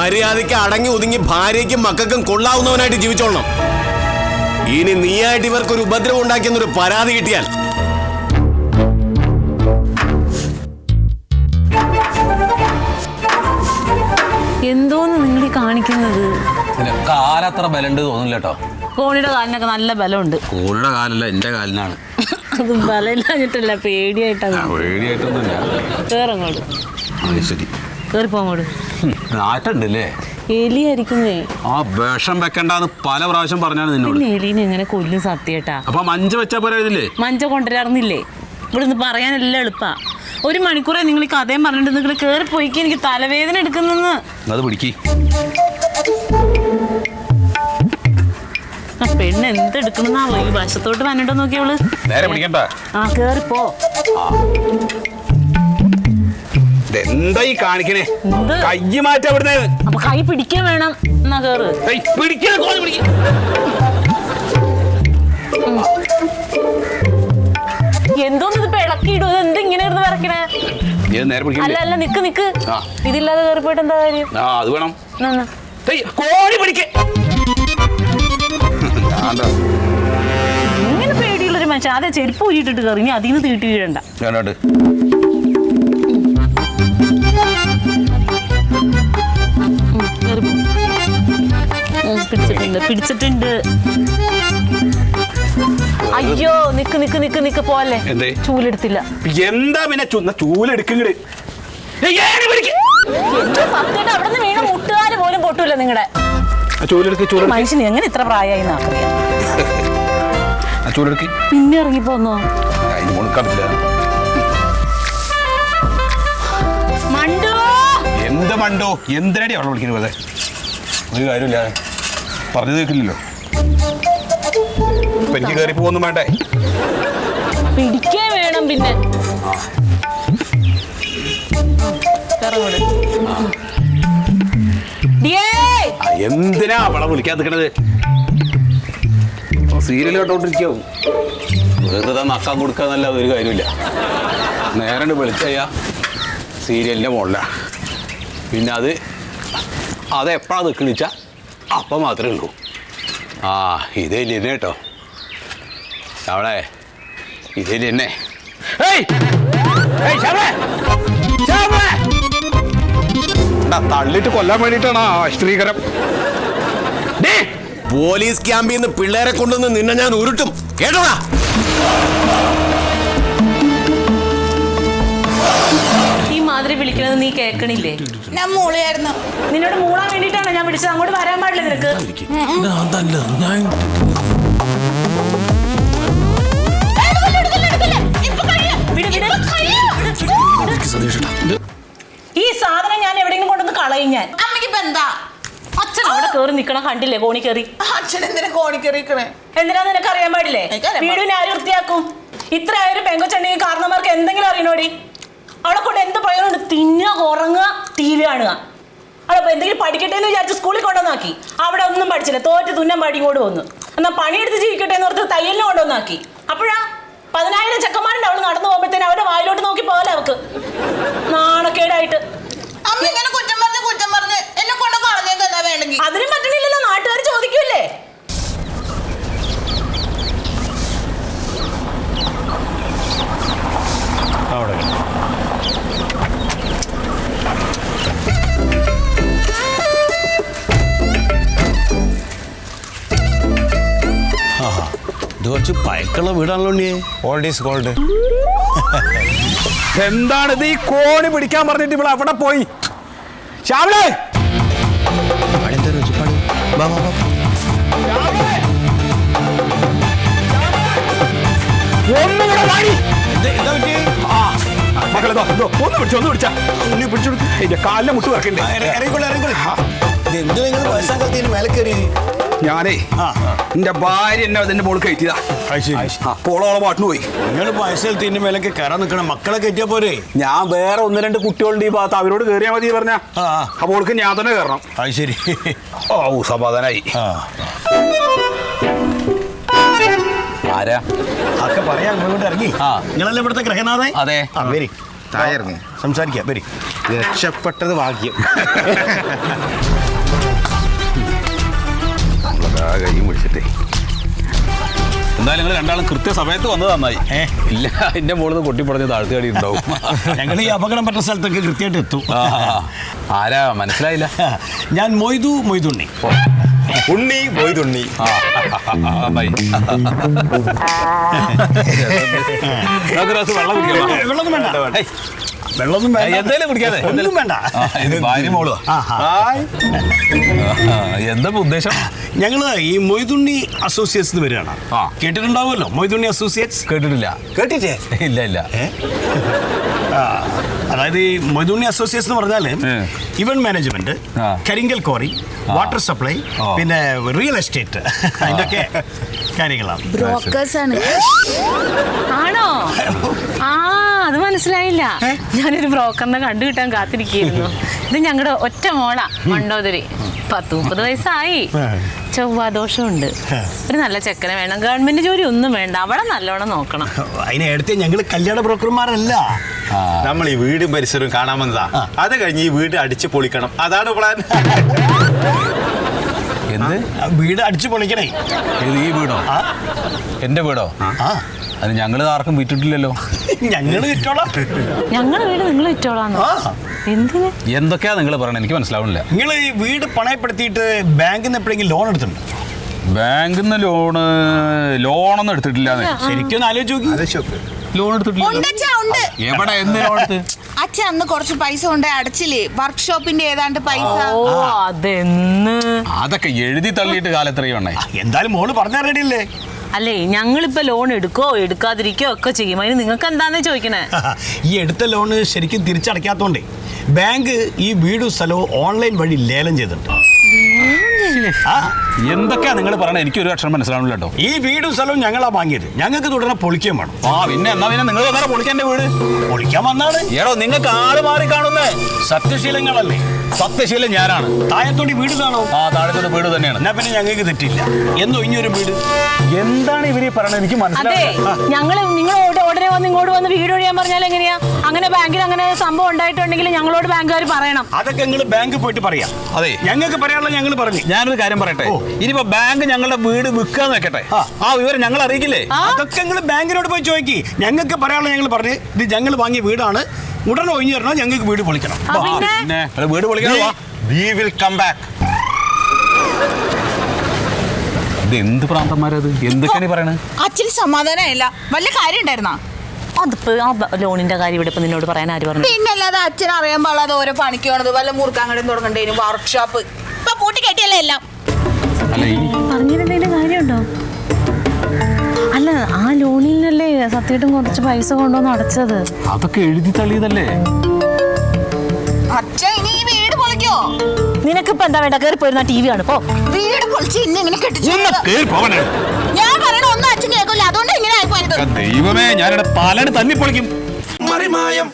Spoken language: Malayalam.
മര്യാദയ്ക്ക് അടങ്ങി ഒതുങ്ങി ഭാര്യയ്ക്കും മക്കൾക്കും കൊള്ളാവുന്നവനായിട്ട് ജീവിച്ചോളണം. ഇനി നീയായിട്ട് ഇവർക്കൊരു ഉപദ്രവം ഉണ്ടാക്കിയെന്നൊരു പരാതി കിട്ടിയാൽ എന്തോന്ന് നിങ്ങൾ ഈ കാണിക്കുന്നത്? കാലത്ര ബലമുണ്ട് തോന്നില്ല കേട്ടോ. കോണിയുടെ കാലിനൊക്കെ നല്ല ബലമുണ്ട്. കോണിയുടെ കാലല്ല, എന്റെ കാലിനാണ്. അത് ബലമില്ലാഞ്ഞിട്ടല്ല, പേടിയായിട്ടാണ്. പേടിയായിട്ടൊന്നുമില്ല. കേറങ്ങോട്ട്. ശരി, കേറിപ്പോങ്ങോട്ട്. നാട്ടുണ്ടല്ലേ? എലിയായിരിക്കുന്നേ. ആ വിഷം വെക്കണ്ടെന്ന് പല പ്രാവശ്യം പറഞ്ഞാണ് നിന്നോട്. എലീനെ എങ്ങനെ കൊല്ലും സത്യേട്ടാ? അപ്പൊ മഞ്ച വെച്ചാ പോരായിരുന്നില്ലേ? മഞ്ച കൊണ്ടുവരാറുന്നില്ലേ? ഇവിടെ നിന്ന് പറയാനെല്ലാം എളുപ്പാ. 1 മണിക്കൂറെ നിങ്ങൾ ഈ കഥയും പറഞ്ഞിട്ട് നിങ്ങൾ കേറിപ്പോയിക്ക്. എനിക്ക് തലവേദന എടുക്കുന്നെന്ന്. അത് പിടിക്ക്. ആ പെണ്ണ് എന്തെടുക്കണെന്നാവോ ഈ വശത്തോട്ട് വന്നിട്ടോ നോക്കിയവള്. നേരെ പിടിക്കണ്ട. ആ കേറിപ്പോ. എന്താ ഈ കാണിക്കണേ? കൈ മാറ്റാ ഇവിടുന്ന്. അപ്പൊ കൈ പിടിക്കാൻ വേണം. എന്നാ കേറ്. എന്തോന്ന് ഇത് ഇളക്കിയിടും? ഇത് എന്ത് ഇങ്ങനെ ഇരുന്ന് വിറക്കണേ? അല്ല അല്ല, നിക്ക്. ഇതില്ലാതെ കേറിപ്പോയിട്ട് എന്താ കാര്യം? അത് വേണം. ഇങ്ങനെ പേടിയുള്ളൊരു മനുഷ്യൻ അതെ ചെരുപ്പ് ഊരിയിട്ടിട്ട് കയറി. ഇനി അതിന് തീട്ടി വീഴണ്ട. പിടിച്ചിട്ടുണ്ട്. അയ്യോ നിക്ക് പോലെ ചൂലെടുത്തില്ല. എന്താ പിന്നെ ചൂലെടുക്കങ്ങട്? സത്യമായിട്ട് അവിടെ നിന്ന് വീണ മുട്ടുകാര് പോലും പൊട്ടൂല നിങ്ങളുടെ മനുഷ്യന്. എങ്ങനെ ഇത്ര പ്രായമായി എന്നറിയാം. പിന്നെ ഇറങ്ങിപ്പോന്നോ? മണ്ടോ എന്ത് മണ്ടോ? എന്തിനടി അവളെ വിളിക്കുന്നത്? ഒരു കാര്യമില്ല, പറഞ്ഞു കേൾക്കില്ലല്ലോ. എനിക്ക് കയറി പോകുന്നു വേണ്ടേ? പിടിക്കേ വേണം. പിന്നെ എന്തിനാ അവളെ വിളിക്കാൻ നിൽക്കണത്? സീരിയൽ കേട്ടോണ്ടിരിക്കാവും. വെറുതെ നക്കാൻ കൊടുക്കാന്നല്ല ഒരു കാര്യമില്ല. നേരെ വിളിച്ചയ്യാ സീരിയലിൻ്റെ മുകളിലാണ്. പിന്നെ അതെപ്പോഴാണ് നിൽക്കണിച്ചാൽ അപ്പം മാത്രമേ ഉള്ളൂ. ഇതേ ഇല്ലേ കേട്ടോ അവിടെ, ഇതേ എന്നെ തള്ളിട്ട് കൊല്ലാൻ വേണ്ടിയിട്ടാണ് സ്ത്രീകരം. പോലീസ് ക്യാമ്പിൽ നിന്ന് പിള്ളേരെ കൊണ്ടുവന്ന് നിന്നെ ഞാൻ ഉരുട്ടും കേട്ടോടാ. ഈ മാതിരി വിളിക്കണത് നീ കേൾക്കണില്ലേ? ഞാൻ മൂളിയായിരുന്നു. നിന്നോട് മൂളാൻ വേണ്ടിയിട്ടാണ് ഞാൻ വിളിച്ചത്. അങ്ങോട്ട് വരാൻ പാടില്ല നിനക്ക്. ഈ സാധനം ഞാൻ എവിടെയെങ്കിലും കൊണ്ടൊന്ന് കളയും. ഞാൻ അമ്മയ്ക്ക് എന്താ? അച്ഛൻ അവിടെ കേറി നിക്കണം കണ്ടില്ലേ? കോണി കയറി. അച്ഛൻ എന്തിനാ കോണി കയറിക്കണേ? എന്തിനാന്ന് നിനക്ക് അറിയാൻ പാടില്ലേ? വീടിനെ ആര് വൃത്തിയാക്കും? ഇത്രയായൊരു പെങ്കൊച്ചുണ്ടെങ്കിൽ കാരണന്മാർക്ക് എന്തെങ്കിലും അറിയണോടി? അവളെ കൊണ്ട് എന്ത് പ്രയോജനമുണ്ട്? തിന്നുക, ഉറങ്ങുക, TV കാണുക. അവളെ എന്തെങ്കിലും പഠിക്കട്ടെ എന്ന് വിചാരിച്ച് സ്കൂളിൽ കൊണ്ടുവന്നാക്കി. അവിടെ ഒന്നും പഠിച്ചില്ല, തോറ്റ് തുന്നം പാടി ഇങ്ങോട്ട് വന്നു. എന്നാൽ പണിയെടുത്ത് ജീവിക്കട്ടെ എന്ന് ഓർത്ത് തയ്യലിന് കൊണ്ടുവന്നാക്കി. അപ്പോഴാ 10,000 ചെക്കന്മാരുണ്ട് അവള് നടന്നു പോകുമ്പോഴത്തേനും അവരുടെ വായിലോട്ട് നോക്കി പോലെ അവക്ക് നാണക്കേടായിട്ട്. അമ്മ ഇങ്ങനെ കുറ്റം പറഞ്ഞ് എന്നെ കൊണ്ട് കളഞ്ഞേക്കെന്താ വേണമെങ്കിൽ? അതിനും പറ്റണില്ലല്ലോ, നാട്ടുകാർ ചോദിക്കൂല്ലേ? ഇത് കുറച്ച് പഴക്കുള്ള വീടാണല്ലോ. Old is gold. എന്താണിത്? ഈ കോണി പിടിക്കാൻ പറഞ്ഞിട്ട് ഇവിടെ അവിടെ പോയി. ശ്യാമളേ, ഒന്ന് പിടിച്ചാ കാലിനെ മുട്ട് വെക്കണ്ടേ? ഞാനേ എന്റെ ഭാര്യ എന്നെ അതിന്റെ മോള് കയറ്റിയതാ. പോളോളം പാട്ടിന് പോയി. നിങ്ങൾ പൈസത്തിന് മേലൊക്കെ കയറാൻ നിൽക്കണം. മക്കളെ കയറ്റിയാ പോരെ? ഞാൻ വേറെ 1-2 കുട്ടികളുണ്ട് ഈ ഭാഗത്ത്, അവരോട് കയറിയാൽ മതി പറഞ്ഞ. അപ്പോൾക്ക് ഞാൻ തന്നെ കയറണം. അത് ശരി. ഓ സമാധാനായി. ആരാ ഒക്കെ പറയാൻ ഇങ്ങോട്ട് ഇറങ്ങി. നിങ്ങളല്ലേ ഇവിടുത്തെ ഗ്രഹനാഥൻ? അതെ. വരി, താഴെ ഇറങ്ങി സംസാരിക്കാം. വരി. രക്ഷപ്പെട്ടത് ഭാഗ്യം. കൈ പിടിച്ചിട്ടേ. എന്തായാലും നിങ്ങൾ രണ്ടാളും കൃത്യസമയത്ത് വന്നത് നന്നായി. ഇല്ല എന്റെ മോളിൽ നിന്ന് പൊട്ടിപ്പടഞ്ഞ് താഴ്ത്തുകടി ഉണ്ടാവും. ഞങ്ങൾ ഈ അപകടം പറ്റ സ്ഥലത്തൊക്കെ കൃത്യമായിട്ട് എത്തും. ആരാ മനസ്സിലായില്ല? ഞാൻ മൊയ്തുണ്ണി. ഉണ്ണി മൊയ്തുണ്ണി. വെള്ളം കുടിക്കാം. വെള്ളമൊന്നും വേണ്ട. വെള്ളമൊന്നും വേണ്ട. എന്തായാലും കുടിക്കാതെ ഒന്നും വേണ്ട. ഇത് ഭാര്യ മോളോ? എന്താ ഉദ്ദേശം? ഞങ്ങള് ഈ മൊയ്തുണ്ണി അസോസിയേറ്റ്സ് വരികയാണ്. കേട്ടിട്ടുണ്ടാവുമല്ലോ മൊയ്തുണ്ണി അസോസിയേറ്റ്സ്? കേട്ടിട്ടില്ല. കേട്ടിട്ടേ? ഇല്ല ഇല്ല. അതായത് ഈ മൊയ്തുണ്ണി അസോസിയേറ്റ്സ് എന്ന് പറഞ്ഞാല് ഇവന്റ് മാനേജ്മെന്റ്, കരിങ്കൽ ക്വാറി, വാട്ടർ സപ്ലൈ, പിന്നെ റിയൽ എസ്റ്റേറ്റ്, അതിന്റെയൊക്കെ കാര്യങ്ങളാണ്. ബ്രോക്കേഴ്സ് ആണ്. ആണോ? ആ അത് മനസ്സിലായില്ല. ഞാനൊരു ബ്രോക്കറിനെ കണ്ടു കിട്ടാൻ കാത്തിരിക്കുന്നു. ഇത് ഞങ്ങളുടെ ഒറ്റ മോളാ മണ്ടോദരി. 10-30 വയസ്സായി. ചൊവ്വാദോഷമുണ്ട്. ഒരു നല്ല ചെക്കനെ വേണം. ഗവൺമെന്റ് ജോലി ഒന്നും വേണ്ട. അവളെ നല്ലോണം നോക്കണം. അതിനടുത്ത് ഞങ്ങള് കല്യാണ ബ്രോക്കർമാരല്ല. നമ്മൾ ഈ വീടും പരിസരവും കാണാൻ വന്നതാ. അത് കഴിഞ്ഞ് ഈ വീട് അടിച്ചു പൊളിക്കണം, അതാണ് പ്ലാൻ. എന്ത് വീട് അടിച്ചു പൊളിക്കണേ? ഈ വീടോ? എന്റെ വീടോ? അത് ഞങ്ങൾ ആർക്കും വിറ്റിട്ടില്ലല്ലോ. ഞങ്ങള് വിറ്റോളാം. ഞങ്ങളുടെ വീട് നിങ്ങൾ വിറ്റോളാന്നോ? എന്തിന്? എന്തൊക്കെയാ നിങ്ങൾ പറയണത്? എനിക്ക് മനസ്സിലാവുന്നില്ല. നിങ്ങൾ ഈ വീട് പണയപ്പെടുത്തിയിട്ട് ബാങ്കിൽ നിന്ന് എപ്പോഴെങ്കിലും ലോൺ എടുത്തിട്ടുണ്ട്? ബാങ്കിൽ നിന്ന് ലോണൊന്നും എടുത്തിട്ടില്ല. ശരിക്കും ആലോചിച്ച് നോക്കി. ലോൺ എടുത്തിട്ടില്ല. എവിടെ? എന്ന് ലോൺ എടുത്ത്? അച്ഛൻ അന്ന് കുറച്ച് പൈസ കൊണ്ടേ അടച്ചില്ലേ വർക്ക്ഷോപ്പിന്റെ ഏതാണ്ട് പൈസ. ഓ അതെന്ന്? അതൊക്കെ എഴുതി തള്ളിയിട്ട് കാലത്രയും ഉണ്ടായി. എന്തായാലും മോള് പറഞ്ഞാൽ റെഡി അല്ലേ? അല്ലേ ഞങ്ങളിപ്പോ ലോൺ എടുക്കോ എടുക്കാതിരിക്കോ ഒക്കെ ചെയ്യും. അതിന് നിങ്ങൾക്ക് എന്താന്ന് ചോദിക്കണേ? ഈ എടുത്ത ലോണ് ശരിക്കും തിരിച്ചടയ്ക്കാത്തോണ്ടേ ബാങ്ക് ഈ വീടും സ്ഥലവും ഓൺലൈൻ വഴി ലേലം ചെയ്തിട്ടുണ്ട്. എന്തൊക്കെയാ നിങ്ങൾ പറയണത്? എനിക്ക് ഒരു അക്ഷരം മനസ്സിലാവില്ല കേട്ടോ. ഈ വീടും സ്ഥലവും ഞങ്ങളാ വാങ്ങിയത്. ഞങ്ങൾക്ക് തുടരെ പൊളിക്കുകയും വേണം. പിന്നെ എന്നാ പിന്നെ നിങ്ങൾ വന്നാ പൊളിക്കാൻ വീട് പൊളിക്കാൻ വന്നാണ്. ഏടോ നിങ്ങൾക്ക് ആള് മാറി കാണുന്നേ. സത്യശീലങ്ങളല്ലേ? സത്യശീലം ഞാനാണ്. താഴത്തോടി വീട് കാണോ? താഴത്തോട് വീട് തന്നെയാണ്. എന്നാ പിന്നെ ഞങ്ങൾക്ക് തെറ്റില്ല. എന്നോ ഇനിയൊരു വീട്. എന്താണ് ഇവര് പറയണത്? എനിക്ക് അതെ മനസ്സിലാവില്ല. നിങ്ങൾ ഉടനെ വന്ന് ഇങ്ങോട്ട് വന്ന് വീട് ഒഴിയാൻ പറഞ്ഞാൽ എങ്ങനെയാ? അങ്ങനെ ബാങ്കിൽ അങ്ങനെ സംഭവം ഉണ്ടായിട്ടുണ്ടെങ്കിൽ ഞങ്ങളോട് ബാങ്കുകാർ പറയണം. അതൊക്കെ നിങ്ങൾ ബാങ്കിൽ പോയിട്ട് പറയാം. അതെ ഞങ്ങൾക്ക് പറയാനുള്ള ഞങ്ങൾ പറഞ്ഞു. ഞാനൊരു കാര്യം പറയട്ടെ. ഇനിയിപ്പോ ബാങ്ക് ഞങ്ങളുടെ വീട് വിൽക്കാന്ന് വെക്കട്ടെ, ആ വിവരം ഞങ്ങൾ അറിയിക്കില്ലേ? അതൊക്കെ നിങ്ങൾ ബാങ്കിനോട് പോയി ചോദിക്കി. ഞങ്ങൾക്ക് പറയാനുള്ള ഞങ്ങൾ പറഞ്ഞു. ഇത് ഞങ്ങൾ വാങ്ങിയ വീടാണ്, ഉടനെ ഒഴിഞ്ഞു തരണോ, ഞങ്ങൾക്ക് വീട് പൊളിക്കണം. പിന്നെ വീട് പൊളിക്കണം. We will come back. ഇത് എന്ത് പ്രാന്തന്മാരത്? എന്തൊക്കെയാണ് പറയണത്? അച്ഛന് സമാധാനമില്ല. വല്ല കാര്യം ഉണ്ടായിരുന്നാ? അതിപ്പോ ആ ലോണിന്റെ കാര്യം ഇവിടെ ഇപ്പൊ നിന്നോട് പറയാൻ ആര് പറഞ്ഞു? പിന്നല്ലാതെ അച്ഛൻ അറിയാൻ പാടാതെ ഓരോ പണിക്ക് പോണത്. വല്ല മുറുക്കാങ്ങടയും തുടങ്ങണ്ടേനും വർക്ക്ഷോപ്പ് ഇപ്പൊ പൂട്ടി കെട്ടിയല്ലേ എല്ലാം. പറഞ്ഞിരുന്നതിന്റെ കാര്യമുണ്ടോ? അല്ല ആ ലോണിനല്ലേ സത്യമായിട്ടും കുറച്ച് പൈസ കൊണ്ടുവന്ന് അടച്ചത്. അതൊക്കെ എഴുതി തള്ളിയതല്ലേ? അച്ഛൻ ഇനി ഈ വീട് പൊളിക്കോ? നിനക്കിപ്പോ എന്താ വേണ്ട? കയറി പോയിരുന്ന TV ആണ് പോ. വീട് പൊളിച്ച് ഇന്ന് ഇങ്ങനെ കെട്ടിച്ചു. പോവണേ. ഞാൻ പറയണ ഒന്നും അച്ഛൻ കേൾക്കില്ല. അതുകൊണ്ട് ഇങ്ങനെ ആയിപ്പോയത്. ദൈവമേ, ഞാനിവിടെ പാലാണ് തല്ലി പൊളിക്കും. മറിമായം